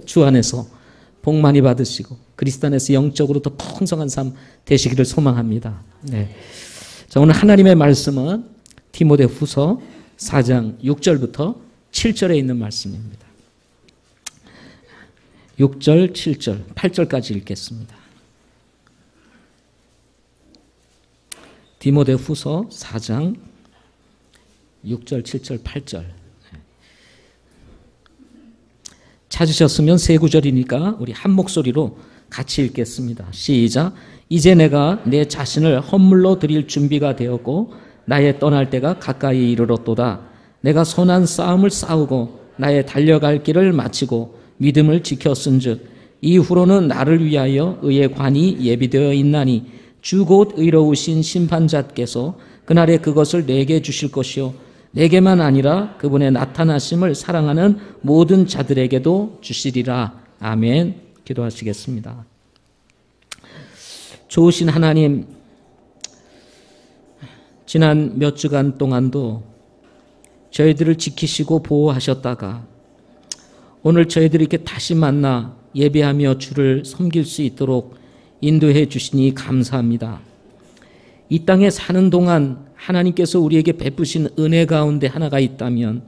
주 안에서 복 많이 받으시고 그리스도 안에서 영적으로 더 풍성한 삶 되시기를 소망합니다. 네. 자, 오늘 하나님의 말씀은 디모데후서 4장 6절부터 7절에 있는 말씀입니다. 6절, 7절, 8절까지 읽겠습니다. 디모데후서 4장 6절, 7절, 8절. 찾으셨으면 세 구절이니까 우리 한 목소리로 같이 읽겠습니다. 시작. 이제 내가 내 자신을 헌물로 드릴 준비가 되었고 나의 떠날 때가 가까이 이르렀도다. 내가 선한 싸움을 싸우고 나의 달려갈 길을 마치고 믿음을 지켰은즉 이후로는 나를 위하여 의의 관이 예비되어 있나니 주 곧 의로우신 심판자께서 그날에 그것을 내게 주실 것이요 내게만 아니라 그분의 나타나심을 사랑하는 모든 자들에게도 주시리라. 아멘. 기도하시겠습니다. 좋으신 하나님, 지난 몇 주간 동안도 저희들을 지키시고 보호하셨다가 오늘 저희들이 이렇게 다시 만나 예배하며 주를 섬길 수 있도록 인도해 주시니 감사합니다. 이 땅에 사는 동안 하나님께서 우리에게 베푸신 은혜 가운데 하나가 있다면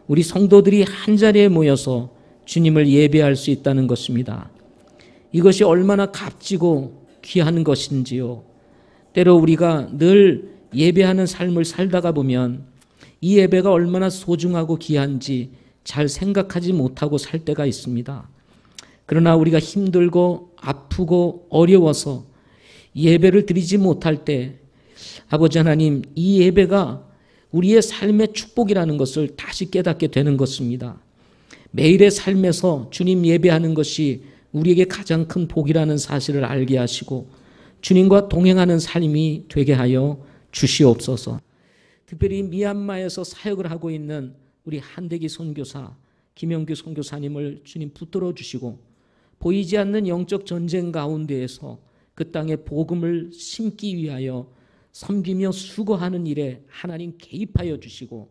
우리 성도들이 한자리에 모여서 주님을 예배할 수 있다는 것입니다. 이것이 얼마나 값지고 귀한 것인지요. 때로 우리가 늘 예배하는 삶을 살다가 보면 이 예배가 얼마나 소중하고 귀한지 잘 생각하지 못하고 살 때가 있습니다. 그러나 우리가 힘들고 아프고 어려워서 예배를 드리지 못할 때 아버지 하나님, 이 예배가 우리의 삶의 축복이라는 것을 다시 깨닫게 되는 것입니다. 매일의 삶에서 주님 예배하는 것이 우리에게 가장 큰 복이라는 사실을 알게 하시고 주님과 동행하는 삶이 되게 하여 주시옵소서. 특별히 미얀마에서 사역을 하고 있는 우리 한대기 선교사, 김영규 선교사님을 주님 붙들어 주시고 보이지 않는 영적 전쟁 가운데에서 그 땅에 복음을 심기 위하여 섬기며 수고하는 일에 하나님 개입하여 주시고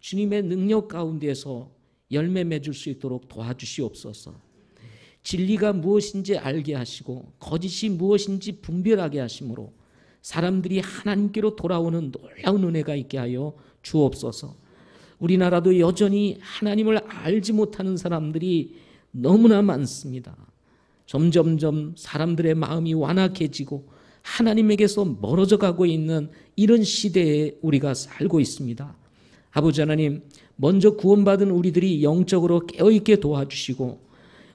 주님의 능력 가운데에서 열매 맺을 수 있도록 도와주시옵소서. 진리가 무엇인지 알게 하시고 거짓이 무엇인지 분별하게 하심으로 사람들이 하나님께로 돌아오는 놀라운 은혜가 있게 하여 주옵소서. 우리나라도 여전히 하나님을 알지 못하는 사람들이 너무나 많습니다. 점점점 사람들의 마음이 완악해지고 하나님에게서 멀어져 가고 있는 이런 시대에 우리가 살고 있습니다. 아버지 하나님, 먼저 구원받은 우리들이 영적으로 깨어있게 도와주시고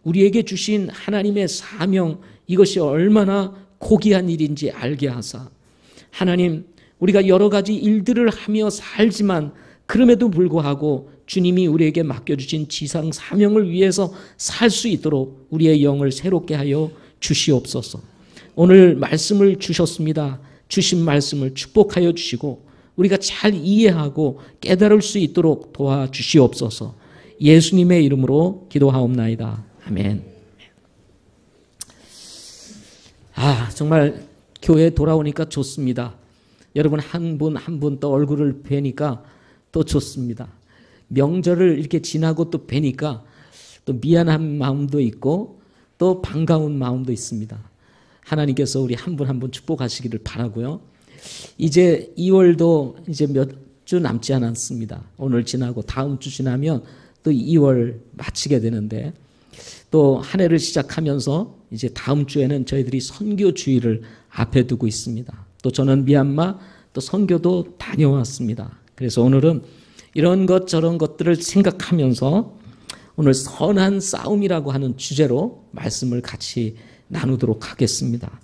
우리에게 주신 하나님의 사명, 이것이 얼마나 고귀한 일인지 알게 하사 하나님, 우리가 여러 가지 일들을 하며 살지만 그럼에도 불구하고 주님이 우리에게 맡겨주신 지상 사명을 위해서 살 수 있도록 우리의 영을 새롭게 하여 주시옵소서. 오늘 말씀을 주셨습니다. 주신 말씀을 축복하여 주시고 우리가 잘 이해하고 깨달을 수 있도록 도와주시옵소서. 예수님의 이름으로 기도하옵나이다. 아멘. 정말 교회에 돌아오니까 좋습니다. 여러분 한 분 한 분 또 얼굴을 뵈니까 또 좋습니다. 명절을 이렇게 지나고 또 뵈니까 또 미안한 마음도 있고 또 반가운 마음도 있습니다. 하나님께서 우리 한 분 한 분 축복하시기를 바라고요. 이제 2월도 이제 몇 주 남지 않았습니다. 오늘 지나고 다음 주 지나면 또 2월 마치게 되는데 또 한 해를 시작하면서 이제 다음 주에는 저희들이 선교 주일을 앞에 두고 있습니다. 또 저는 미얀마 또 선교도 다녀왔습니다. 그래서 오늘은 이런 것 저런 것들을 생각하면서 오늘 선한 싸움이라고 하는 주제로 말씀을 같이 나누도록 하겠습니다.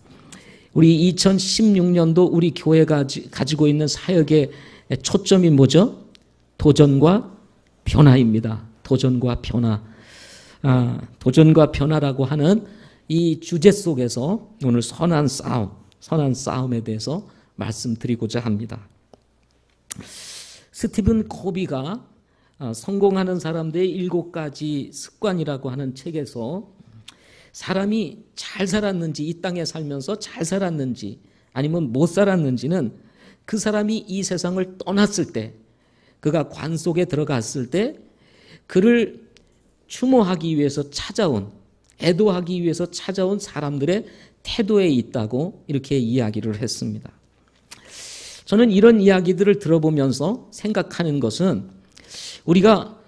우리 2016년도 우리 교회가 가지고 있는 사역의 초점이 뭐죠? 도전과 변화입니다. 도전과 변화. 도전과 변화라고 하는 이 주제 속에서 오늘 선한 싸움에 대해서 말씀드리고자 합니다. 스티븐 코비가 성공하는 사람들의 7가지 습관이라고 하는 책에서 사람이 잘 살았는지, 이 땅에 살면서 잘 살았는지 아니면 못 살았는지는 그 사람이 이 세상을 떠났을 때, 그가 관 속에 들어갔을 때 그를 추모하기 위해서 찾아온, 애도하기 위해서 찾아온 사람들의 태도에 있다고 이렇게 이야기를 했습니다. 저는 이런 이야기들을 들어보면서 생각하는 것은 우리가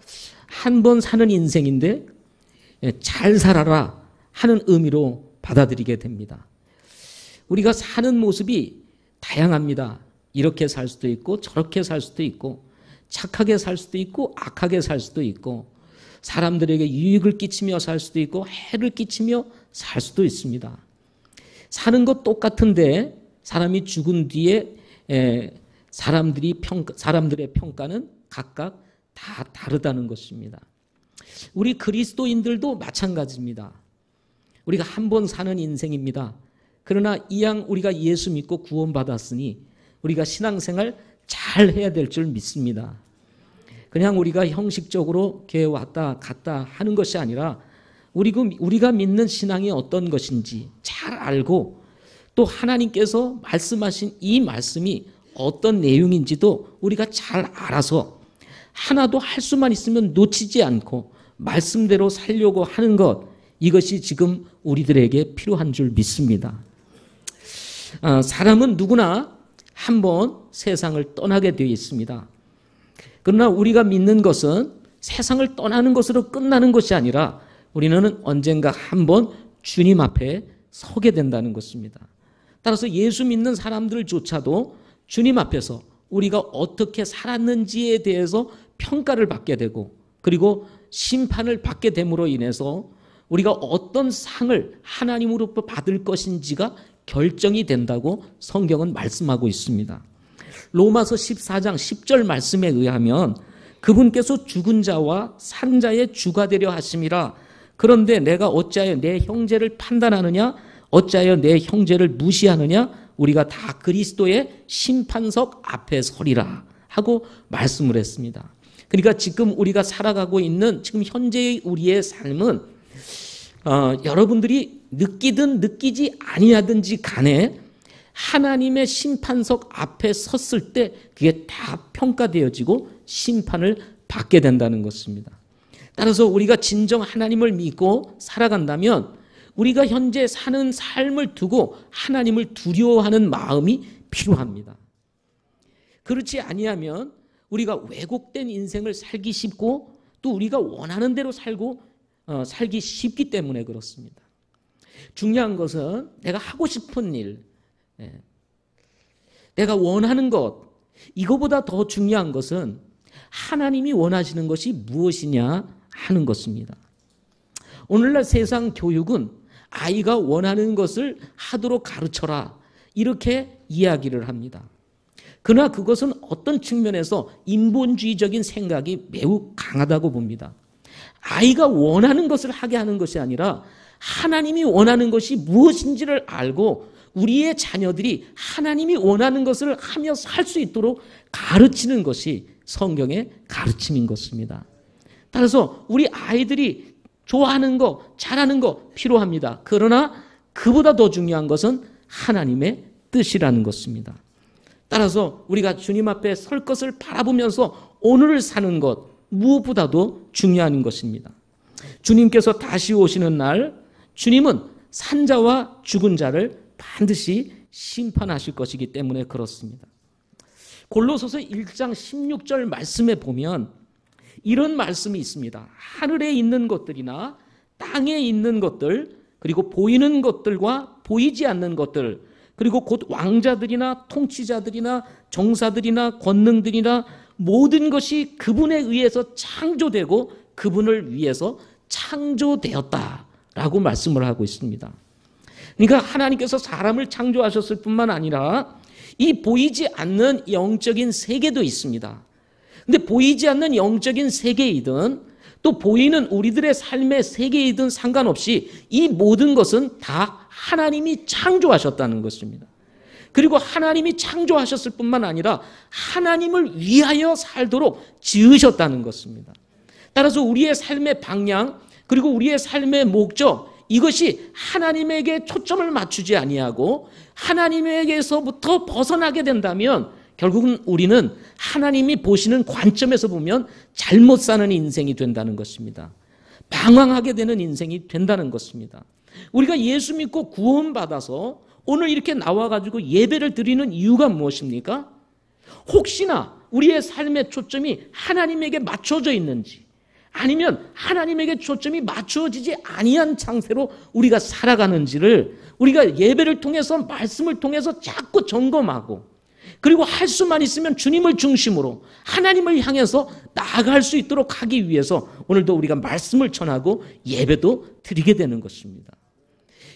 한 번 사는 인생인데 잘 살아라 하는 의미로 받아들이게 됩니다. 우리가 사는 모습이 다양합니다. 이렇게 살 수도 있고 저렇게 살 수도 있고 착하게 살 수도 있고 악하게 살 수도 있고 사람들에게 유익을 끼치며 살 수도 있고 해를 끼치며 살 수도 있습니다. 사는 것 똑같은데 사람이 죽은 뒤에 사람들의 평가는 각각 다 다르다는 것입니다. 우리 그리스도인들도 마찬가지입니다. 우리가 한 번 사는 인생입니다. 그러나 이왕 우리가 예수 믿고 구원받았으니 우리가 신앙생활 잘 해야 될 줄 믿습니다. 그냥 우리가 형식적으로 교회 왔다 갔다 하는 것이 아니라 우리가 믿는 신앙이 어떤 것인지 잘 알고 또 하나님께서 말씀하신 이 말씀이 어떤 내용인지도 우리가 잘 알아서 하나도 할 수만 있으면 놓치지 않고 말씀대로 살려고 하는 것, 이것이 지금 우리들에게 필요한 줄 믿습니다. 사람은 누구나 한번 세상을 떠나게 되어 있습니다. 그러나 우리가 믿는 것은 세상을 떠나는 것으로 끝나는 것이 아니라 우리는 언젠가 한번 주님 앞에 서게 된다는 것입니다. 따라서 예수 믿는 사람들조차도 주님 앞에서 우리가 어떻게 살았는지에 대해서 평가를 받게 되고 그리고 심판을 받게 됨으로 인해서 우리가 어떤 상을 하나님으로부터 받을 것인지가 결정이 된다고 성경은 말씀하고 있습니다. 로마서 14장 10절 말씀에 의하면 그분께서 죽은 자와 산 자의 주가 되려 하심이라. 그런데 내가 어찌하여 내 형제를 판단하느냐? 어찌하여 내 형제를 무시하느냐? 우리가 다 그리스도의 심판석 앞에 서리라 하고 말씀을 했습니다. 그러니까 지금 우리가 살아가고 있는 지금 현재의 우리의 삶은 여러분들이 느끼든 느끼지 아니하든지 간에 하나님의 심판석 앞에 섰을 때 그게 다 평가되어지고 심판을 받게 된다는 것입니다. 따라서 우리가 진정 하나님을 믿고 살아간다면 우리가 현재 사는 삶을 두고 하나님을 두려워하는 마음이 필요합니다. 그렇지 아니하면 우리가 왜곡된 인생을 살기 쉽고 또 우리가 원하는 대로 살기 쉽기 때문에 그렇습니다. 중요한 것은 내가 하고 싶은 일, 내가 원하는 것, 이거보다 더 중요한 것은 하나님이 원하시는 것이 무엇이냐 하는 것입니다. 오늘날 세상 교육은 아이가 원하는 것을 하도록 가르쳐라 이렇게 이야기를 합니다. 그러나 그것은 어떤 측면에서 인본주의적인 생각이 매우 강하다고 봅니다. 아이가 원하는 것을 하게 하는 것이 아니라 하나님이 원하는 것이 무엇인지를 알고 우리의 자녀들이 하나님이 원하는 것을 하며 살 수 있도록 가르치는 것이 성경의 가르침인 것입니다. 따라서 우리 아이들이 좋아하는 거, 잘하는 거 필요합니다. 그러나 그보다 더 중요한 것은 하나님의 뜻이라는 것입니다. 따라서 우리가 주님 앞에 설 것을 바라보면서 오늘을 사는 것 무엇보다도 중요한 것입니다. 주님께서 다시 오시는 날 주님은 산 자와 죽은 자를 반드시 심판하실 것이기 때문에 그렇습니다. 골로새서 1장 16절 말씀에 보면 이런 말씀이 있습니다. 하늘에 있는 것들이나 땅에 있는 것들 그리고 보이는 것들과 보이지 않는 것들 그리고 곧 왕자들이나 통치자들이나 정사들이나 권능들이나 모든 것이 그분에 의해서 창조되고 그분을 위해서 창조되었다라고 말씀을 하고 있습니다. 그러니까 하나님께서 사람을 창조하셨을 뿐만 아니라 이 보이지 않는 영적인 세계도 있습니다. 근데 보이지 않는 영적인 세계이든 또 보이는 우리들의 삶의 세계이든 상관없이 이 모든 것은 다 하나님이 창조하셨다는 것입니다. 그리고 하나님이 창조하셨을 뿐만 아니라 하나님을 위하여 살도록 지으셨다는 것입니다. 따라서 우리의 삶의 방향 그리고 우리의 삶의 목적 이것이 하나님에게 초점을 맞추지 아니하고 하나님에게서부터 벗어나게 된다면 결국은 우리는 하나님이 보시는 관점에서 보면 잘못 사는 인생이 된다는 것입니다. 방황하게 되는 인생이 된다는 것입니다. 우리가 예수 믿고 구원받아서 오늘 이렇게 나와가지고 예배를 드리는 이유가 무엇입니까? 혹시나 우리의 삶의 초점이 하나님에게 맞춰져 있는지, 아니면 하나님에게 초점이 맞추어지지 아니한 창세로 우리가 살아가는지를 우리가 예배를 통해서, 말씀을 통해서 자꾸 점검하고, 그리고 할 수만 있으면 주님을 중심으로 하나님을 향해서 나아갈 수 있도록 하기 위해서 오늘도 우리가 말씀을 전하고 예배도 드리게 되는 것입니다.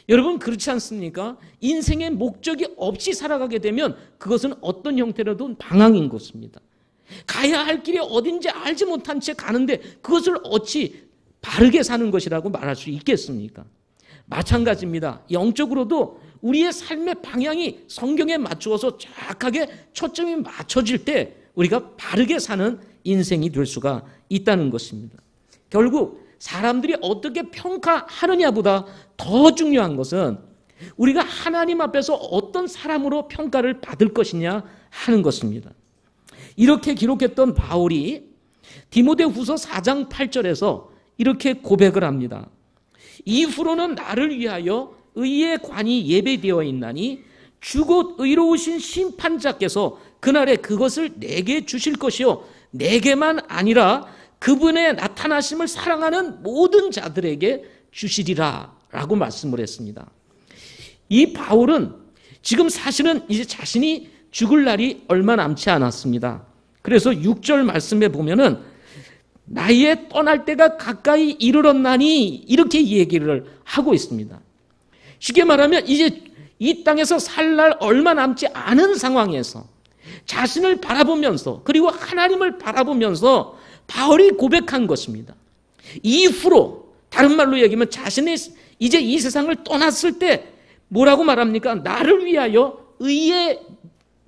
여러분, 그렇지 않습니까? 인생의 목적이 없이 살아가게 되면 그것은 어떤 형태로든 방황인 것입니다. 가야 할 길이 어딘지 알지 못한 채 가는데 그것을 어찌 바르게 사는 것이라고 말할 수 있겠습니까? 마찬가지입니다. 영적으로도 우리의 삶의 방향이 성경에 맞추어서 정확하게 초점이 맞춰질 때 우리가 바르게 사는 인생이 될 수가 있다는 것입니다. 결국 사람들이 어떻게 평가하느냐보다 더 중요한 것은 우리가 하나님 앞에서 어떤 사람으로 평가를 받을 것이냐 하는 것입니다. 이렇게 기록했던 바울이 디모데후서 4장 8절에서 이렇게 고백을 합니다. 이후로는 나를 위하여 의의 관이 예배되어 있나니 주 곧 의로우신 심판자께서 그날에 그것을 내게 주실 것이요 내게만 아니라 그분의 나타나심을 사랑하는 모든 자들에게 주시리라 라고 말씀을 했습니다. 이 바울은 지금 사실은 이제 자신이 죽을 날이 얼마 남지 않았습니다. 그래서 6절 말씀에 보면은 나의 떠날 때가 가까이 이르렀나니 이렇게 얘기를 하고 있습니다. 쉽게 말하면 이제 이 땅에서 살 날 얼마 남지 않은 상황에서 자신을 바라보면서 그리고 하나님을 바라보면서 바울이 고백한 것입니다. 이후로, 다른 말로 얘기하면 자신이 이제 이 세상을 떠났을 때 뭐라고 말합니까? 나를 위하여 의의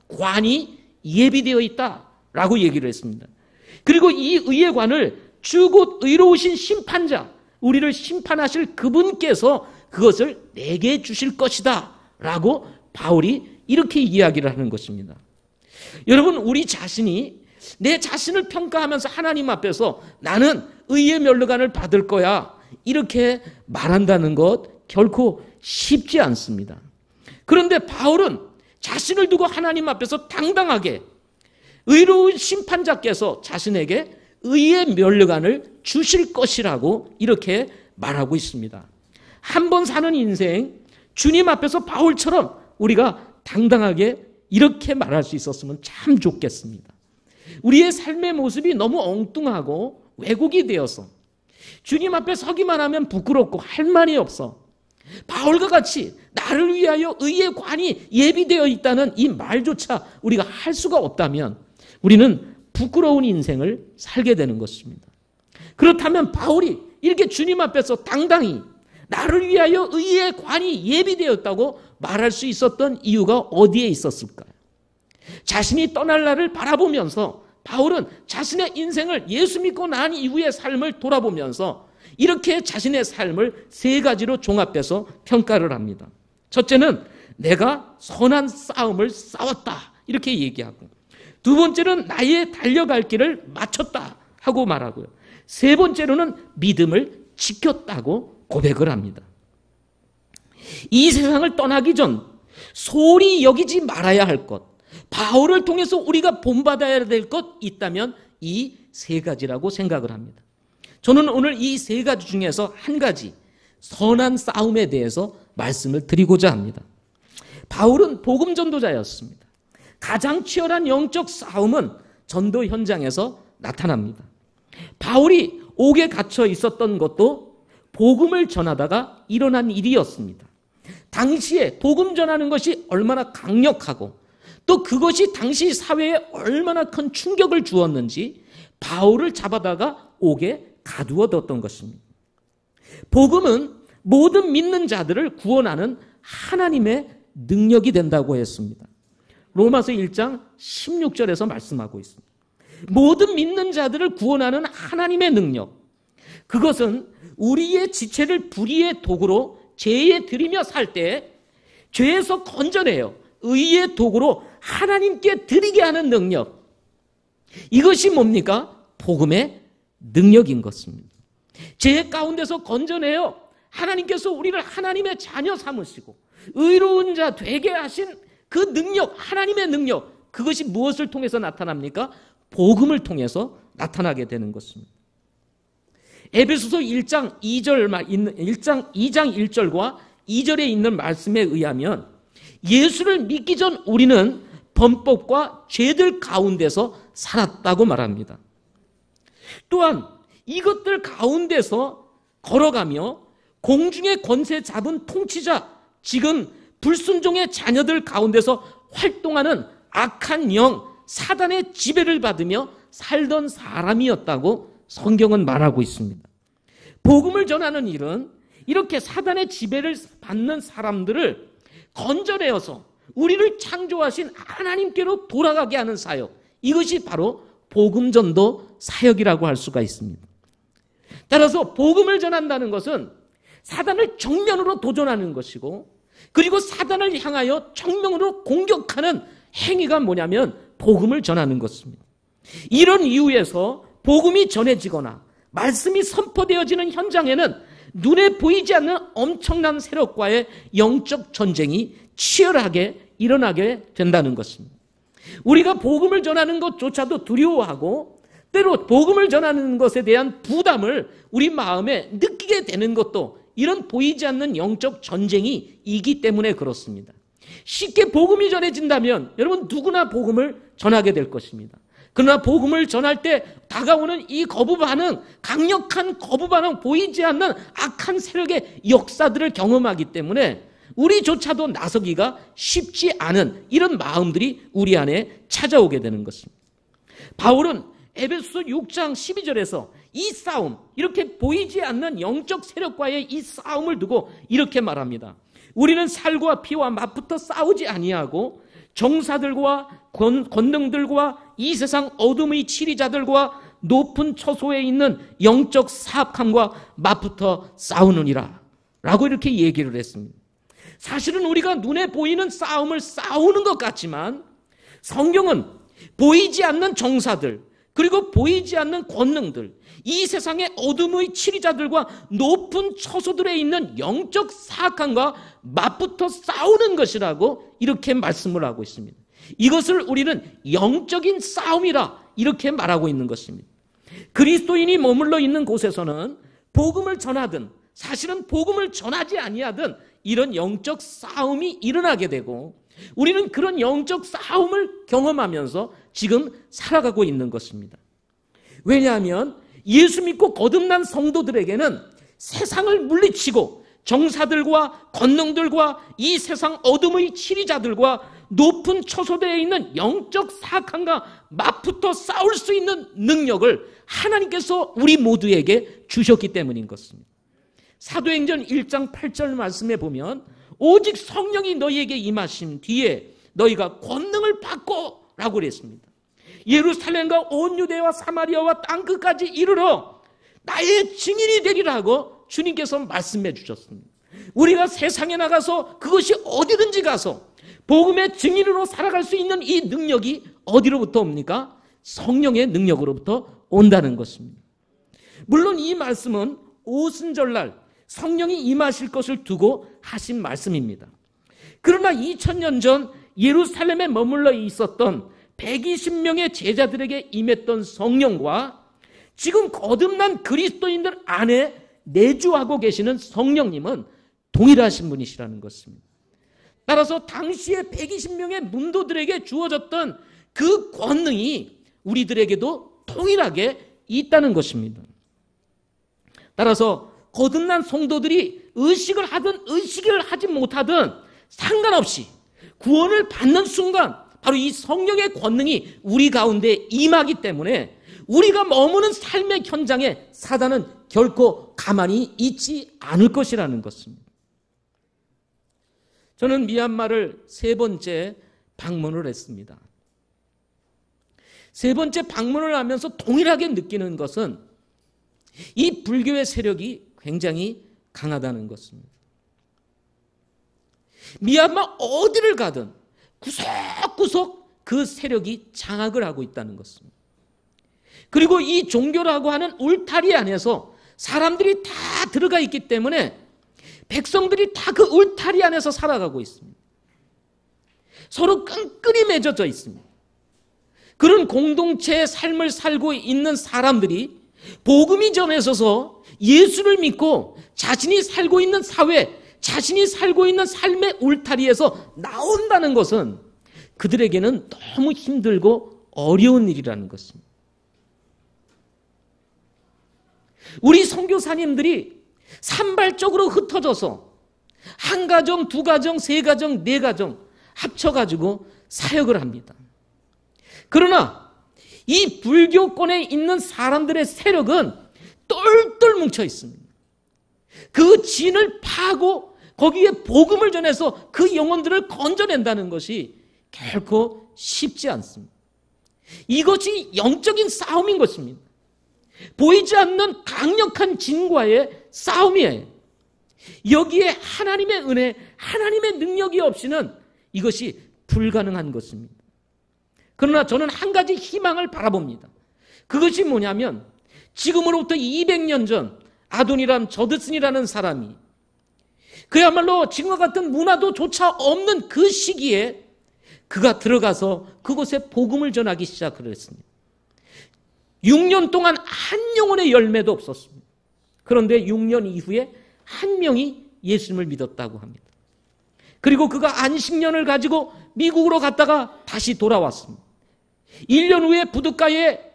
관이 예비되어 있다라고 얘기를 했습니다. 그리고 이 의의 관을 주 곧 의로우신 심판자, 우리를 심판하실 그분께서 그것을 내게 주실 것이다 라고 바울이 이렇게 이야기를 하는 것입니다. 여러분, 우리 자신이 내 자신을 평가하면서 하나님 앞에서 나는 의의 면류관을 받을 거야 이렇게 말한다는 것 결코 쉽지 않습니다. 그런데 바울은 자신을 두고 하나님 앞에서 당당하게 의로운 심판자께서 자신에게 의의 면류관을 주실 것이라고 이렇게 말하고 있습니다. 한 번 사는 인생, 주님 앞에서 바울처럼 우리가 당당하게 이렇게 말할 수 있었으면 참 좋겠습니다. 우리의 삶의 모습이 너무 엉뚱하고 왜곡이 되어서 주님 앞에 서기만 하면 부끄럽고 할 말이 없어. 바울과 같이 나를 위하여 의의 관이 예비되어 있다는 이 말조차 우리가 할 수가 없다면 우리는 부끄러운 인생을 살게 되는 것입니다. 그렇다면 바울이 이렇게 주님 앞에서 당당히 나를 위하여 의의 관이 예비되었다고 말할 수 있었던 이유가 어디에 있었을까요? 자신이 떠날 날을 바라보면서 바울은 자신의 인생을 예수 믿고 난 이후의 삶을 돌아보면서 이렇게 자신의 삶을 세 가지로 종합해서 평가를 합니다. 첫째는 내가 선한 싸움을 싸웠다 이렇게 얘기하고, 두 번째는 나의 달려갈 길을 마쳤다 하고 말하고요. 세 번째로는 믿음을 지켰다고 고백을 합니다. 이 세상을 떠나기 전 소홀히 여기지 말아야 할 것, 바울을 통해서 우리가 본받아야 될 것 있다면 이 세 가지라고 생각을 합니다. 저는 오늘 이 세 가지 중에서 한 가지, 선한 싸움에 대해서 말씀을 드리고자 합니다. 바울은 복음 전도자였습니다. 가장 치열한 영적 싸움은 전도 현장에서 나타납니다. 바울이 옥에 갇혀 있었던 것도 복음을 전하다가 일어난 일이었습니다. 당시에 복음 전하는 것이 얼마나 강력하고 또 그것이 당시 사회에 얼마나 큰 충격을 주었는지 바울을 잡아다가 옥에 가두어뒀던 것입니다. 복음은 모든 믿는 자들을 구원하는 하나님의 능력이 된다고 했습니다. 로마서 1장 16절에서 말씀하고 있습니다. 모든 믿는 자들을 구원하는 하나님의 능력, 그것은 우리의 지체를 불의의 도구로 죄에 들이며 살 때 죄에서 건져내요 의의 도구로 하나님께 드리게 하는 능력, 이것이 뭡니까? 복음의 능력인 것입니다. 죄 가운데서 건져내어 하나님께서 우리를 하나님의 자녀 삼으시고 의로운 자 되게 하신 그 능력, 하나님의 능력, 그것이 무엇을 통해서 나타납니까? 복음을 통해서 나타나게 되는 것입니다. 에베소서 1장 2절과 2절에 있는 말씀에 의하면 예수를 믿기 전 우리는 범법과 죄들 가운데서 살았다고 말합니다. 또한 이것들 가운데서 걸어가며 공중의 권세 잡은 통치자, 지금 불순종의 자녀들 가운데서 활동하는 악한 영, 사단의 지배를 받으며 살던 사람이었다고 성경은 말하고 있습니다. 복음을 전하는 일은 이렇게 사단의 지배를 받는 사람들을 건져내어서 우리를 창조하신 하나님께로 돌아가게 하는 사역, 이것이 바로 복음전도 사역이라고 할 수가 있습니다. 따라서 복음을 전한다는 것은 사단을 정면으로 도전하는 것이고, 그리고 사단을 향하여 정면으로 공격하는 행위가 뭐냐면 복음을 전하는 것입니다. 이런 이유에서 복음이 전해지거나 말씀이 선포되어지는 현장에는 눈에 보이지 않는 엄청난 세력과의 영적 전쟁이 치열하게 일어나게 된다는 것입니다. 우리가 복음을 전하는 것조차도 두려워하고 때로 복음을 전하는 것에 대한 부담을 우리 마음에 느끼게 되는 것도 이런 보이지 않는 영적 전쟁이 이기 때문에 그렇습니다. 쉽게 복음이 전해진다면 여러분 누구나 복음을 전하게 될 것입니다. 그러나 복음을 전할 때 다가오는 이 거부 반응, 강력한 거부 반응, 보이지 않는 악한 세력의 역사들을 경험하기 때문에 우리조차도 나서기가 쉽지 않은 이런 마음들이 우리 안에 찾아오게 되는 것입니다. 바울은 에베소서 6장 12절에서 이 싸움, 이렇게 보이지 않는 영적 세력과의 이 싸움을 두고 이렇게 말합니다. 우리는 살과 피와 맞붙어 싸우지 아니하고 정사들과 권능들과 이 세상 어둠의 치리자들과 높은 처소에 있는 영적 사악함과 맞붙어 싸우느니라 라고 이렇게 얘기를 했습니다. 사실은 우리가 눈에 보이는 싸움을 싸우는 것 같지만 성경은 보이지 않는 정사들, 그리고 보이지 않는 권능들, 이 세상의 어둠의 치리자들과 높은 처소들에 있는 영적 사악함과 맞붙어 싸우는 것이라고 이렇게 말씀을 하고 있습니다. 이것을 우리는 영적인 싸움이라 이렇게 말하고 있는 것입니다. 그리스도인이 머물러 있는 곳에서는 복음을 전하든 사실은 복음을 전하지 아니하든 이런 영적 싸움이 일어나게 되고 우리는 그런 영적 싸움을 경험하면서 지금 살아가고 있는 것입니다. 왜냐하면 예수 믿고 거듭난 성도들에게는 세상을 물리치고 정사들과 권능들과 이 세상 어둠의 치리자들과 높은 처소대에 있는 영적 사악함과 맞붙어 싸울 수 있는 능력을 하나님께서 우리 모두에게 주셨기 때문인 것입니다. 사도행전 1장 8절 말씀에 보면 오직 성령이 너희에게 임하신 뒤에 너희가 권능을 받고 라고 그랬습니다. 예루살렘과 온 유대와 사마리아와 땅끝까지 이르러 나의 증인이 되리라고 주님께서 말씀해 주셨습니다. 우리가 세상에 나가서 그것이 어디든지 가서 복음의 증인으로 살아갈 수 있는 이 능력이 어디로부터 옵니까? 성령의 능력으로부터 온다는 것입니다. 물론 이 말씀은 오순절날 성령이 임하실 것을 두고 하신 말씀입니다. 그러나 2000년 전 예루살렘에 머물러 있었던 120명의 제자들에게 임했던 성령과 지금 거듭난 그리스도인들 안에 내주하고 계시는 성령님은 동일하신 분이시라는 것입니다. 따라서 당시에 120명의 문도들에게 주어졌던 그 권능이 우리들에게도 동일하게 있다는 것입니다. 따라서 거듭난 성도들이 의식을 하든 의식을 하지 못하든 상관없이 구원을 받는 순간 바로 이 성령의 권능이 우리 가운데 임하기 때문에 우리가 머무는 삶의 현장에 사단은 결코 가만히 있지 않을 것이라는 것입니다. 저는 미얀마를 3번째 방문을 했습니다. 3번째 방문을 하면서 동일하게 느끼는 것은 이 불교의 세력이 굉장히 강하다는 것입니다. 미얀마 어디를 가든 구석구석 그 세력이 장악을 하고 있다는 것입니다. 그리고 이 종교라고 하는 울타리 안에서 사람들이 다 들어가 있기 때문에 백성들이 다 그 울타리 안에서 살아가고 있습니다. 서로 끈끈이 맺어져 있습니다. 그런 공동체의 삶을 살고 있는 사람들이 복음이 전해져서 예수를 믿고 자신이 살고 있는 사회, 자신이 살고 있는 삶의 울타리에서 나온다는 것은 그들에게는 너무 힘들고 어려운 일이라는 것입니다. 우리 선교사님들이 산발적으로 흩어져서 한 가정, 두 가정, 세 가정, 네 가정 합쳐가지고 사역을 합니다. 그러나 이 불교권에 있는 사람들의 세력은 똘똘 뭉쳐 있습니다. 그 진을 파고 거기에 복음을 전해서 그 영혼들을 건져낸다는 것이 결코 쉽지 않습니다. 이것이 영적인 싸움인 것입니다. 보이지 않는 강력한 진과의 싸움이에요. 여기에 하나님의 은혜, 하나님의 능력이 없이는 이것이 불가능한 것입니다. 그러나 저는 한 가지 희망을 바라봅니다. 그것이 뭐냐면 지금으로부터 200년 전 아도니람 저드슨이라는 사람이 그야말로 지금과 같은 문화도조차 없는 그 시기에 그가 들어가서 그곳에 복음을 전하기 시작을 했습니다. 6년 동안 한 영혼의 열매도 없었습니다. 그런데 6년 이후에 한 명이 예수님을 믿었다고 합니다. 그리고 그가 안식년을 가지고 미국으로 갔다가 다시 돌아왔습니다. 1년 후에 부둣가에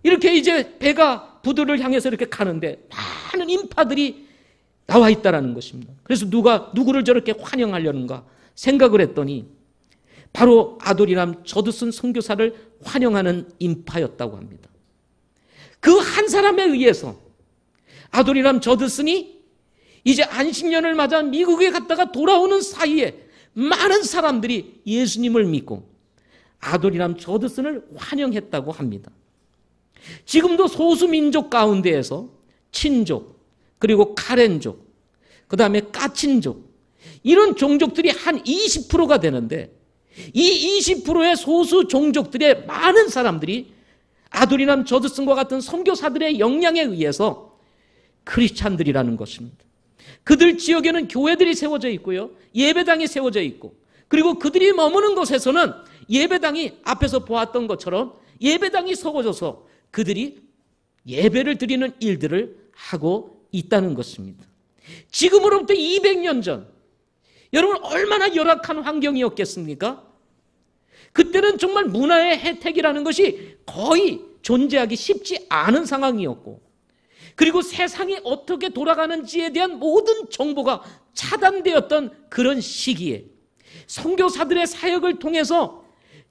이렇게 이제 배가 부두를 향해서 이렇게 가는데 많은 인파들이 나와 있다라는 것입니다. 그래서 누구를 저렇게 환영하려는가 생각을 했더니 바로 아도니람 저드슨 선교사를 환영하는 인파였다고 합니다. 그 한 사람에 의해서 아도니람 저드슨이 이제 안식년을 맞아 미국에 갔다가 돌아오는 사이에 많은 사람들이 예수님을 믿고 아도니람 저드슨을 환영했다고 합니다. 지금도 소수민족 가운데에서 친족, 그리고 카렌족, 그 다음에 까친족 이런 종족들이 한 20%가 되는데 이 20%의 소수 종족들의 많은 사람들이 아도니람 저드슨과 같은 선교사들의 영향에 의해서 크리스찬들이라는 것입니다. 그들 지역에는 교회들이 세워져 있고요. 예배당이 세워져 있고 그리고 그들이 머무는 곳에서는 예배당이 앞에서 보았던 것처럼 예배당이 세워져서 그들이 예배를 드리는 일들을 하고 있다는 것입니다. 지금으로부터 200년 전 여러분 얼마나 열악한 환경이었겠습니까? 그때는 정말 문화의 혜택이라는 것이 거의 존재하기 쉽지 않은 상황이었고 그리고 세상이 어떻게 돌아가는지에 대한 모든 정보가 차단되었던 그런 시기에 선교사들의 사역을 통해서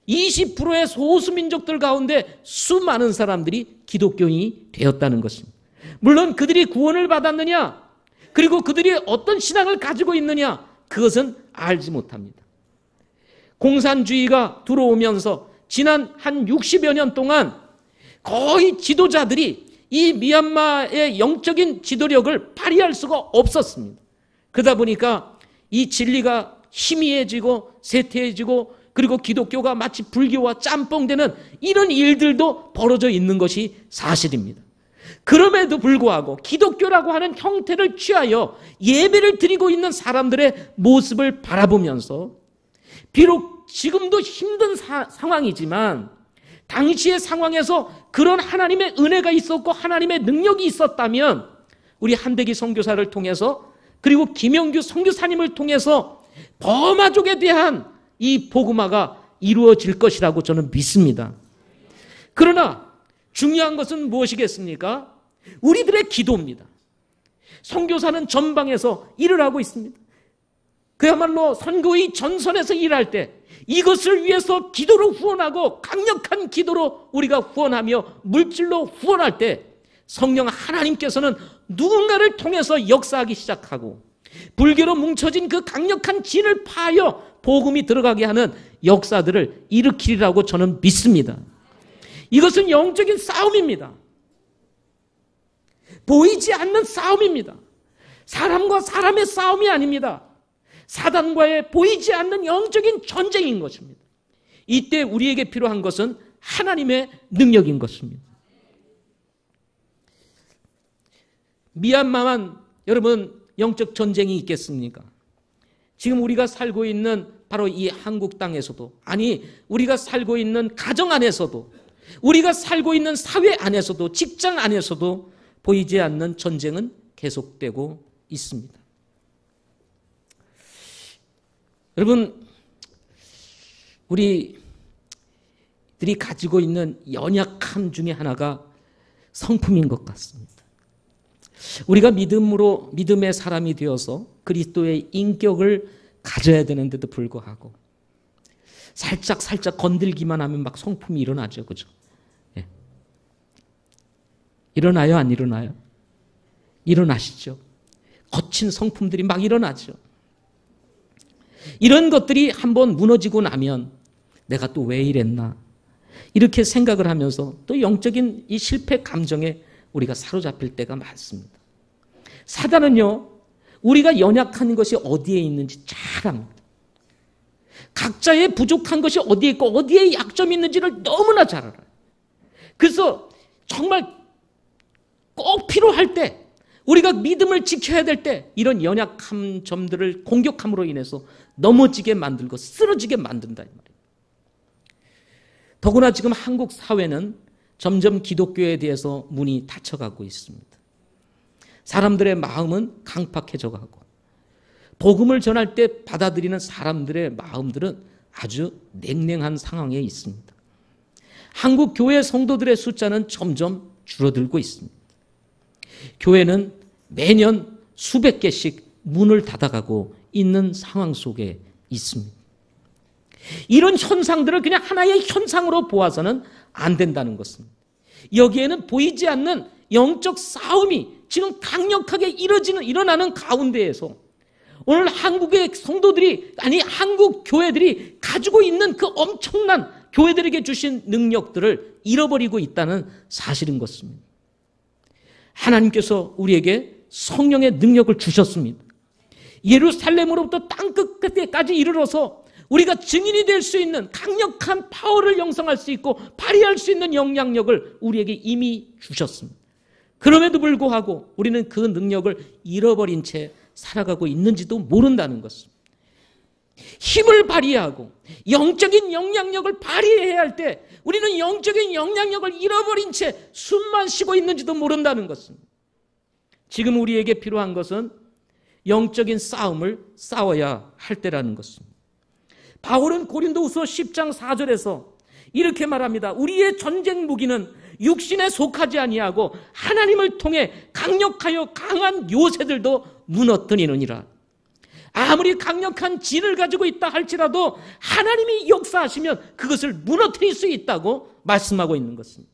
20%의 소수민족들 가운데 수많은 사람들이 기독교인이 되었다는 것입니다. 물론 그들이 구원을 받았느냐 그리고 그들이 어떤 신앙을 가지고 있느냐 그것은 알지 못합니다. 공산주의가 들어오면서 지난 한 60여 년 동안 거의 지도자들이 이 미얀마의 영적인 지도력을 발휘할 수가 없었습니다. 그러다 보니까 이 진리가 희미해지고 쇠퇴해지고 그리고 기독교가 마치 불교와 짬뽕되는 이런 일들도 벌어져 있는 것이 사실입니다. 그럼에도 불구하고 기독교라고 하는 형태를 취하여 예배를 드리고 있는 사람들의 모습을 바라보면서 비록 지금도 힘든 상황이지만 당시의 상황에서 그런 하나님의 은혜가 있었고 하나님의 능력이 있었다면 우리 한대기 선교사를 통해서 그리고 김영규 선교사님을 통해서 버마족에 대한 이 복음화가 이루어질 것이라고 저는 믿습니다. 그러나 중요한 것은 무엇이겠습니까? 우리들의 기도입니다. 선교사는 전방에서 일을 하고 있습니다. 그야말로 선교의 전선에서 일할 때 이것을 위해서 기도로 후원하고 강력한 기도로 우리가 후원하며 물질로 후원할 때 성령 하나님께서는 누군가를 통해서 역사하기 시작하고 불교로 뭉쳐진 그 강력한 진을 파하여 복음이 들어가게 하는 역사들을 일으키리라고 저는 믿습니다. 이것은 영적인 싸움입니다. 보이지 않는 싸움입니다. 사람과 사람의 싸움이 아닙니다. 사단과의 보이지 않는 영적인 전쟁인 것입니다. 이때 우리에게 필요한 것은 하나님의 능력인 것입니다. 미얀마만 여러분 영적 전쟁이 있겠습니까? 지금 우리가 살고 있는 바로 이 한국 땅에서도, 아니 우리가 살고 있는 가정 안에서도, 우리가 살고 있는 사회 안에서도, 직장 안에서도 보이지 않는 전쟁은 계속되고 있습니다. 여러분, 우리들이 가지고 있는 연약함 중에 하나가 성품인 것 같습니다. 우리가 믿음의 사람이 되어서 그리스도의 인격을 가져야 되는데도 불구하고 살짝 건들기만 하면 막 성품이 일어나죠. 그죠? 예. 일어나요? 안 일어나요? 일어나시죠. 거친 성품들이 막 일어나죠. 이런 것들이 한번 무너지고 나면 내가 또 왜 이랬나 이렇게 생각을 하면서 또 영적인 이 실패 감정에 우리가 사로잡힐 때가 많습니다. 사단은요, 우리가 연약한 것이 어디에 있는지 잘 압니다. 각자의 부족한 것이 어디에 있고 어디에 약점이 있는지를 너무나 잘 알아요. 그래서 정말 꼭 필요할 때, 우리가 믿음을 지켜야 될 때 이런 연약한 점들을 공격함으로 인해서 넘어지게 만들고 쓰러지게 만든다 이 말이에요. 더구나 지금 한국 사회는 점점 기독교에 대해서 문이 닫혀가고 있습니다. 사람들의 마음은 강팍해져 가고 복음을 전할 때 받아들이는 사람들의 마음들은 아주 냉랭한 상황에 있습니다. 한국 교회 성도들의 숫자는 점점 줄어들고 있습니다. 교회는 매년 수백 개씩 문을 닫아가고 있는 상황 속에 있습니다. 이런 현상들을 그냥 하나의 현상으로 보아서는 안 된다는 것입니다. 여기에는 보이지 않는 영적 싸움이 지금 강력하게 일어나는 가운데에서 오늘 한국의 성도들이, 아니 한국 교회들이 가지고 있는 그 엄청난 교회들에게 주신 능력들을 잃어버리고 있다는 사실인 것입니다. 하나님께서 우리에게 성령의 능력을 주셨습니다. 예루살렘으로부터 땅끝까지 이르러서 우리가 증인이 될 수 있는 강력한 파워를 형성할 수 있고 발휘할 수 있는 영향력을 우리에게 이미 주셨습니다. 그럼에도 불구하고 우리는 그 능력을 잃어버린 채 살아가고 있는지도 모른다는 것입니다. 힘을 발휘하고 영적인 영향력을 발휘해야 할 때 우리는 영적인 영향력을 잃어버린 채 숨만 쉬고 있는지도 모른다는 것입니다. 지금 우리에게 필요한 것은 영적인 싸움을 싸워야 할 때라는 것입니다. 바울은 고린도후서 10장 4절에서 이렇게 말합니다. 우리의 전쟁 무기는 육신에 속하지 아니하고 하나님을 통해 강력하여 강한 요새들도 무너뜨리느니라. 아무리 강력한 진을 가지고 있다 할지라도 하나님이 역사하시면 그것을 무너뜨릴 수 있다고 말씀하고 있는 것입니다.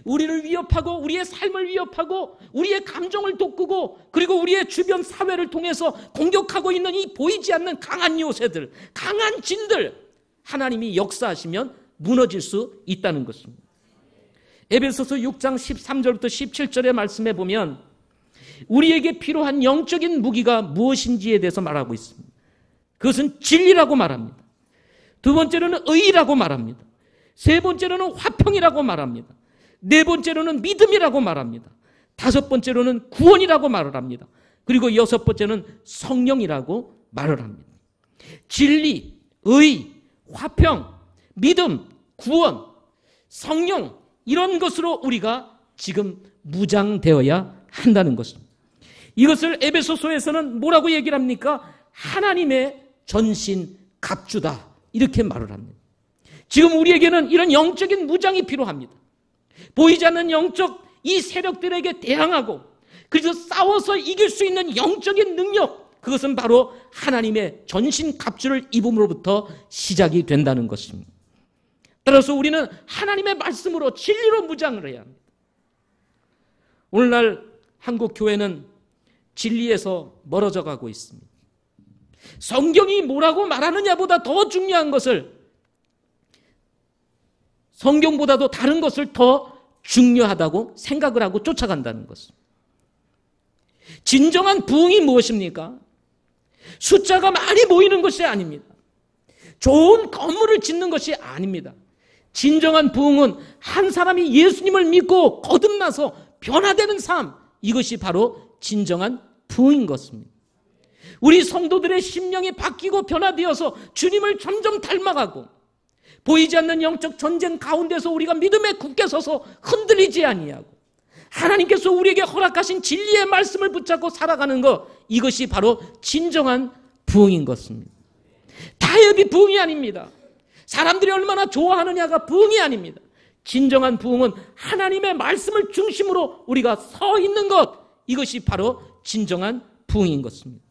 우리를 위협하고 우리의 삶을 위협하고 우리의 감정을 돋구고 그리고 우리의 주변 사회를 통해서 공격하고 있는 이 보이지 않는 강한 요새들, 강한 진들, 하나님이 역사하시면 무너질 수 있다는 것입니다. 에베소서 6장 13절부터 17절의 말씀에 보면 우리에게 필요한 영적인 무기가 무엇인지에 대해서 말하고 있습니다. 그것은 진리라고 말합니다. 두 번째로는 의라고 말합니다. 세 번째로는 화평이라고 말합니다. 네 번째로는 믿음이라고 말합니다. 다섯 번째로는 구원이라고 말을 합니다. 그리고 여섯 번째는 성령이라고 말을 합니다. 진리, 의, 화평, 믿음, 구원, 성령, 이런 것으로 우리가 지금 무장되어야 한다는 것입니다. 이것을 에베소서에서는 뭐라고 얘기를 합니까? 하나님의 전신 갑주다, 이렇게 말을 합니다. 지금 우리에게는 이런 영적인 무장이 필요합니다. 보이지 않는 영적 이 세력들에게 대항하고 그래서 싸워서 이길 수 있는 영적인 능력, 그것은 바로 하나님의 전신 갑주를 입음으로부터 시작이 된다는 것입니다. 따라서 우리는 하나님의 말씀으로 진리로 무장을 해야 합니다. 오늘날 한국 교회는 진리에서 멀어져 가고 있습니다. 성경이 뭐라고 말하느냐보다 더 중요한 것을, 성경보다도 다른 것을 더 중요하다고 생각을 하고 쫓아간다는 것입니다. 진정한 부흥이 무엇입니까? 숫자가 많이 모이는 것이 아닙니다. 좋은 건물을 짓는 것이 아닙니다. 진정한 부흥은 한 사람이 예수님을 믿고 거듭나서 변화되는 삶, 이것이 바로 진정한 부흥인 것입니다. 우리 성도들의 심령이 바뀌고 변화되어서 주님을 점점 닮아가고 보이지 않는 영적 전쟁 가운데서 우리가 믿음에 굳게 서서 흔들리지 아니하고 하나님께서 우리에게 허락하신 진리의 말씀을 붙잡고 살아가는 것, 이것이 바로 진정한 부흥인 것입니다. 타협이 부흥이 아닙니다. 사람들이 얼마나 좋아하느냐가 부흥이 아닙니다. 진정한 부흥은 하나님의 말씀을 중심으로 우리가 서 있는 것, 이것이 바로 진정한 부흥인 것입니다.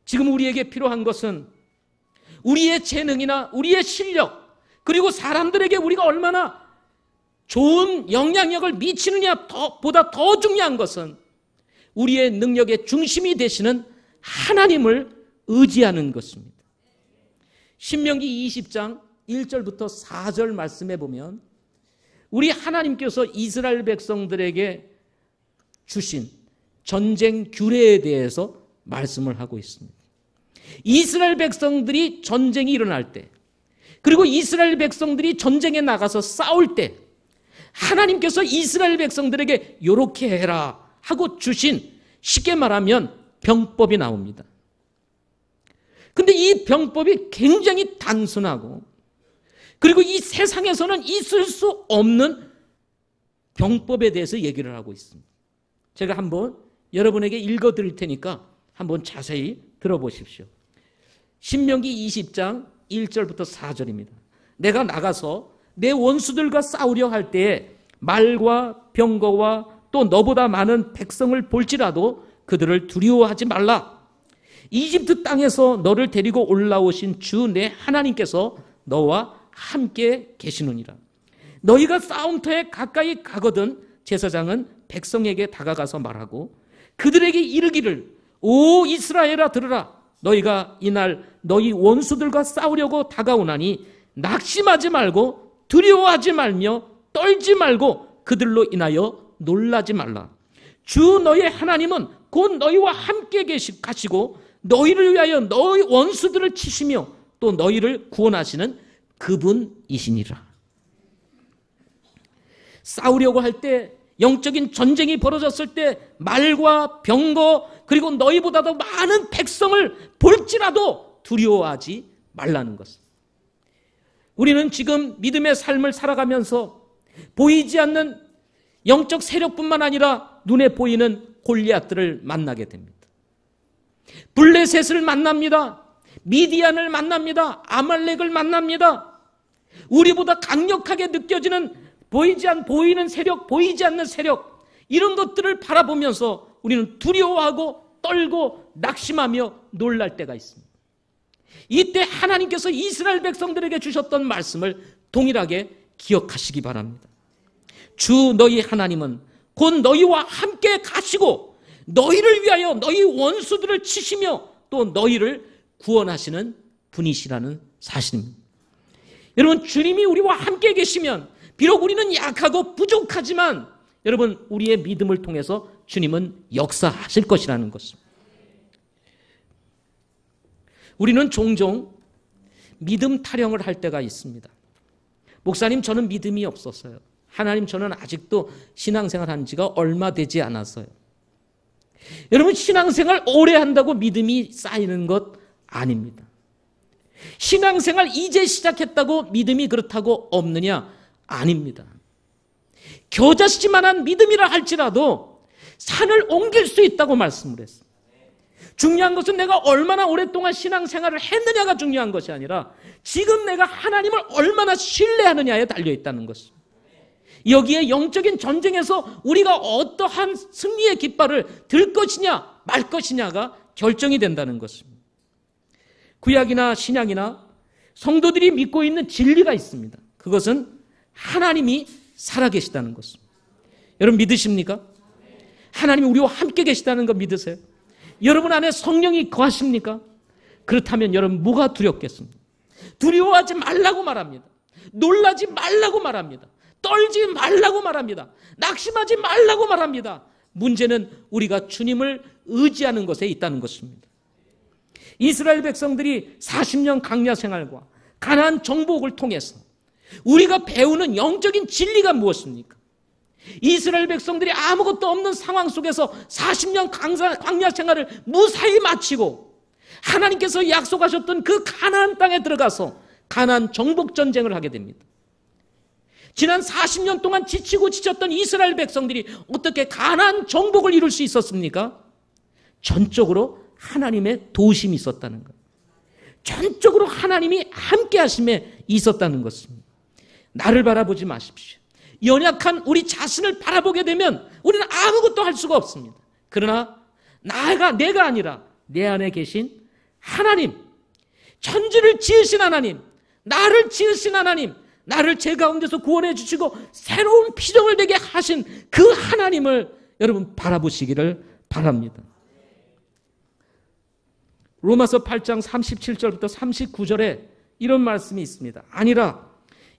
지금 우리에게 필요한 것은 우리의 재능이나 우리의 실력, 그리고 사람들에게 우리가 얼마나 좋은 영향력을 미치느냐 보다 더 중요한 것은 우리의 능력의 중심이 되시는 하나님을 의지하는 것입니다. 신명기 20장 1절부터 4절 말씀에 보면 우리 하나님께서 이스라엘 백성들에게 주신 전쟁 규례에 대해서 말씀을 하고 있습니다. 이스라엘 백성들이 전쟁이 일어날 때, 그리고 이스라엘 백성들이 전쟁에 나가서 싸울 때 하나님께서 이스라엘 백성들에게 이렇게 해라 하고 주신, 쉽게 말하면 병법이 나옵니다. 근데 이 병법이 굉장히 단순하고, 그리고 이 세상에서는 있을 수 없는 병법에 대해서 얘기를 하고 있습니다. 제가 한번 여러분에게 읽어 드릴 테니까 한번 자세히 들어보십시오. 신명기 20장 1절부터 4절입니다. 내가 나가서 내 원수들과 싸우려 할 때에 말과 병거와 또 너보다 많은 백성을 볼지라도 그들을 두려워하지 말라. 이집트 땅에서 너를 데리고 올라오신 주 내 하나님께서 너와 함께 계시느니라. 너희가 싸움터에 가까이 가거든 제사장은 백성에게 다가가서 말하고 그들에게 이르기를, 오 이스라엘아 들으라. 너희가 이날 너희 원수들과 싸우려고 다가오나니 낙심하지 말고 두려워하지 말며 떨지 말고 그들로 인하여 놀라지 말라. 주 너희 하나님은 곧 너희와 함께 가시고 너희를 위하여 너희 원수들을 치시며 또 너희를 구원하시는 그분이시니라. 싸우려고 할 때, 영적인 전쟁이 벌어졌을 때 말과 병거 그리고 너희보다도 많은 백성을 볼지라도 두려워하지 말라는 것. 우리는 지금 믿음의 삶을 살아가면서 보이지 않는 영적 세력뿐만 아니라 눈에 보이는 골리앗들을 만나게 됩니다. 블레셋을 만납니다. 미디안을 만납니다. 아말렉을 만납니다. 우리보다 강력하게 느껴지는 보이는 세력, 보이지 않는 세력, 이런 것들을 바라보면서 우리는 두려워하고 떨고 낙심하며 놀랄 때가 있습니다. 이때 하나님께서 이스라엘 백성들에게 주셨던 말씀을 동일하게 기억하시기 바랍니다. 주 너희 하나님은 곧 너희와 함께 가시고 너희를 위하여 너희 원수들을 치시며 또 너희를 구원하시는 분이시라는 사실입니다. 여러분, 주님이 우리와 함께 계시면 비록 우리는 약하고 부족하지만 여러분, 우리의 믿음을 통해서 주님은 역사하실 것이라는 것입니다. 우리는 종종 믿음 타령을 할 때가 있습니다. 목사님, 저는 믿음이 없었어요. 하나님, 저는 아직도 신앙생활 한 지가 얼마 되지 않았어요. 여러분, 신앙생활 오래 한다고 믿음이 쌓이는 것 아닙니다. 신앙생활 이제 시작했다고 믿음이 그렇다고 없느냐? 아닙니다. 겨자씨만한 믿음이라 할지라도 산을 옮길 수 있다고 말씀을 했습니다. 중요한 것은 내가 얼마나 오랫동안 신앙생활을 했느냐가 중요한 것이 아니라 지금 내가 하나님을 얼마나 신뢰하느냐에 달려있다는 것입니다. 여기에 영적인 전쟁에서 우리가 어떠한 승리의 깃발을 들 것이냐 말 것이냐가 결정이 된다는 것입니다. 구약이나 신약이나 성도들이 믿고 있는 진리가 있습니다. 그것은 하나님이 살아계시다는 것입니다. 여러분 믿으십니까? 하나님이 우리와 함께 계시다는 거 믿으세요? 여러분 안에 성령이 거하십니까? 그렇다면 여러분 뭐가 두렵겠습니까? 두려워하지 말라고 말합니다. 놀라지 말라고 말합니다. 떨지 말라고 말합니다. 낙심하지 말라고 말합니다. 문제는 우리가 주님을 의지하는 것에 있다는 것입니다. 이스라엘 백성들이 40년 광야 생활과 가나안 정복을 통해서 우리가 배우는 영적인 진리가 무엇입니까? 이스라엘 백성들이 아무것도 없는 상황 속에서 40년 광야 생활을 무사히 마치고 하나님께서 약속하셨던 그 가나안 땅에 들어가서 가나안 정복 전쟁을 하게 됩니다. 지난 40년 동안 지치고 지쳤던 이스라엘 백성들이 어떻게 가나안 정복을 이룰 수 있었습니까? 전적으로 하나님의 도우심이 있었다는 것. 전적으로 하나님이 함께 하심에 있었다는 것입니다. 나를 바라보지 마십시오. 연약한 우리 자신을 바라보게 되면 우리는 아무것도 할 수가 없습니다. 그러나 내가 아니라 내 안에 계신 하나님, 천지를 지으신 하나님, 나를 지으신 하나님, 나를 죄 가운데서 구원해 주시고 새로운 피조물 되게 하신 그 하나님을 여러분 바라보시기를 바랍니다. 로마서 8장 37절부터 39절에 이런 말씀이 있습니다. 아니라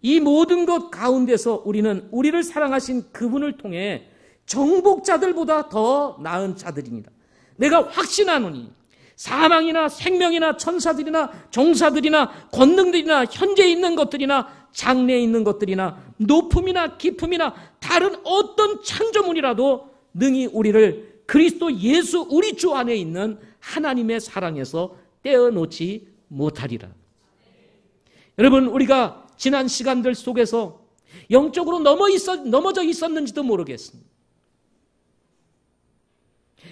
이 모든 것 가운데서 우리는 우리를 사랑하신 그분을 통해 정복자들보다 더 나은 자들입니다. 내가 확신하노니 사망이나 생명이나 천사들이나 종사들이나 권능들이나 현재 있는 것들이나 장래에 있는 것들이나 높음이나 깊음이나 다른 어떤 창조물이라도 능히 우리를 그리스도 예수 우리 주 안에 있는 하나님의 사랑에서 떼어놓지 못하리라. 여러분, 우리가 지난 시간들 속에서 영적으로 넘어져 있었는지도 모르겠습니다.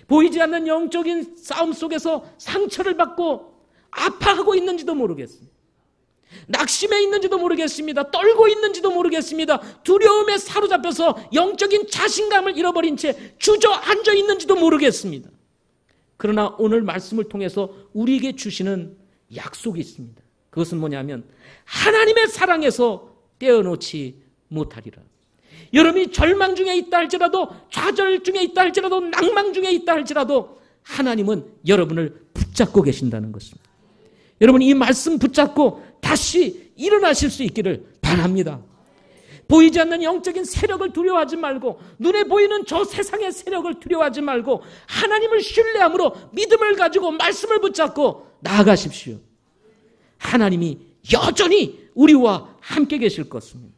보이지 않는 영적인 싸움 속에서 상처를 받고 아파하고 있는지도 모르겠습니다. 낙심해 있는지도 모르겠습니다. 떨고 있는지도 모르겠습니다. 두려움에 사로잡혀서 영적인 자신감을 잃어버린 채 주저앉아 있는지도 모르겠습니다. 그러나 오늘 말씀을 통해서 우리에게 주시는 약속이 있습니다. 그것은 뭐냐면 하나님의 사랑에서 떼어놓지 못하리라. 여러분이 절망 중에 있다 할지라도, 좌절 중에 있다 할지라도, 낭망 중에 있다 할지라도 하나님은 여러분을 붙잡고 계신다는 것입니다. 여러분, 이 말씀 붙잡고 다시 일어나실 수 있기를 바랍니다. 보이지 않는 영적인 세력을 두려워하지 말고, 눈에 보이는 저 세상의 세력을 두려워하지 말고 하나님을 신뢰함으로 믿음을 가지고 말씀을 붙잡고 나아가십시오. 하나님이 여전히 우리와 함께 계실 것입니다.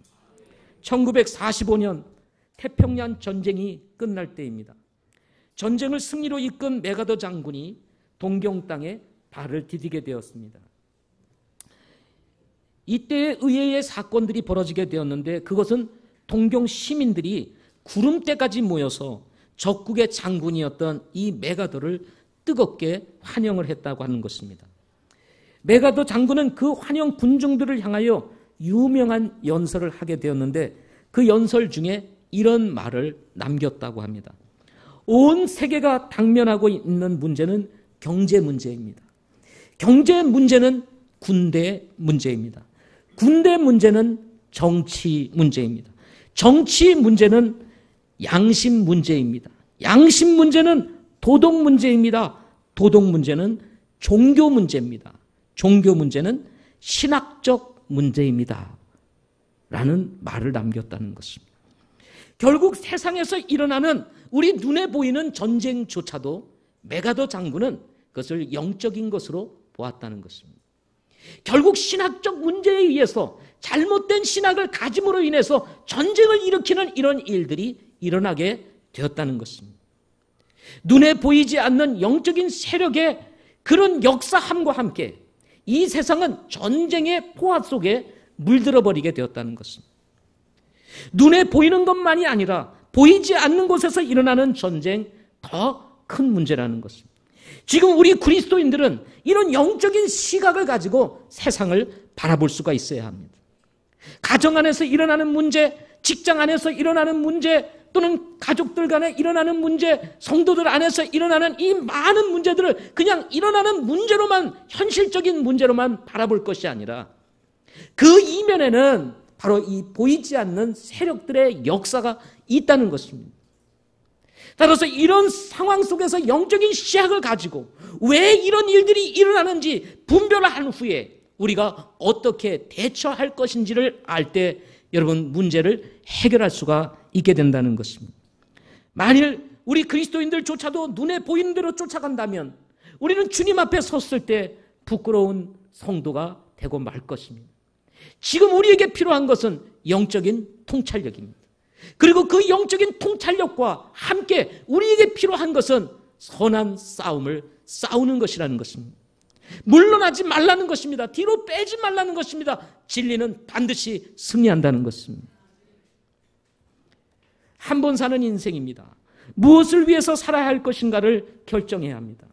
1945년 태평양 전쟁이 끝날 때입니다. 전쟁을 승리로 이끈 메가더 장군이 동경 땅에 발을 디디게 되었습니다. 이때 의외의 사건들이 벌어지게 되었는데, 그것은 동경 시민들이 구름대까지 모여서 적국의 장군이었던 이 메가더를 뜨겁게 환영을 했다고 하는 것입니다. 메가더 장군은 그 환영 군중들을 향하여 유명한 연설을 하게 되었는데, 그 연설 중에 이런 말을 남겼다고 합니다. 온 세계가 당면하고 있는 문제는 경제 문제입니다. 경제 문제는 군대 문제입니다. 군대 문제는 정치 문제입니다. 정치 문제는 양심 문제입니다. 양심 문제는 도덕 문제입니다. 도덕 문제는 종교 문제입니다. 종교 문제는 신학적 문제입니다. 라는 말을 남겼다는 것입니다. 결국 세상에서 일어나는 우리 눈에 보이는 전쟁조차도 메가더 장군은 그것을 영적인 것으로 보았다는 것입니다. 결국 신학적 문제에 의해서 잘못된 신학을 가짐으로 인해서 전쟁을 일으키는 이런 일들이 일어나게 되었다는 것입니다. 눈에 보이지 않는 영적인 세력의 그런 역사함과 함께 이 세상은 전쟁의 포화 속에 물들어 버리게 되었다는 것입니다. 눈에 보이는 것만이 아니라 보이지 않는 곳에서 일어나는 전쟁, 더 큰 문제라는 것입니다. 지금 우리 그리스도인들은 이런 영적인 시각을 가지고 세상을 바라볼 수가 있어야 합니다. 가정 안에서 일어나는 문제, 직장 안에서 일어나는 문제, 또는 가족들 간에 일어나는 문제, 성도들 안에서 일어나는 이 많은 문제들을 그냥 일어나는 문제로만, 현실적인 문제로만 바라볼 것이 아니라 그 이면에는 바로 이 보이지 않는 세력들의 역사가 있다는 것입니다. 따라서 이런 상황 속에서 영적인 시각을 가지고 왜 이런 일들이 일어나는지 분별을 한 후에 우리가 어떻게 대처할 것인지를 알 때 여러분 문제를 해결할 수가 있게 된다는 것입니다. 만일 우리 그리스도인들조차도 눈에 보이는 대로 쫓아간다면 우리는 주님 앞에 섰을 때 부끄러운 성도가 되고 말 것입니다. 지금 우리에게 필요한 것은 영적인 통찰력입니다. 그리고 그 영적인 통찰력과 함께 우리에게 필요한 것은 선한 싸움을 싸우는 것이라는 것입니다. 물러나지 말라는 것입니다. 뒤로 빼지 말라는 것입니다. 진리는 반드시 승리한다는 것입니다. 한 번 사는 인생입니다. 무엇을 위해서 살아야 할 것인가를 결정해야 합니다.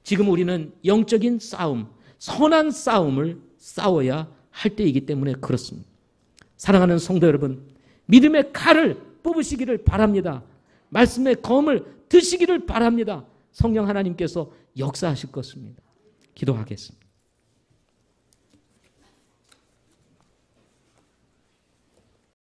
지금 우리는 영적인 싸움, 선한 싸움을 싸워야 할 때이기 때문에 그렇습니다. 사랑하는 성도 여러분, 믿음의 칼을 뽑으시기를 바랍니다. 말씀의 검을 드시기를 바랍니다. 성령 하나님께서 역사하실 것입니다. 기도하겠습니다.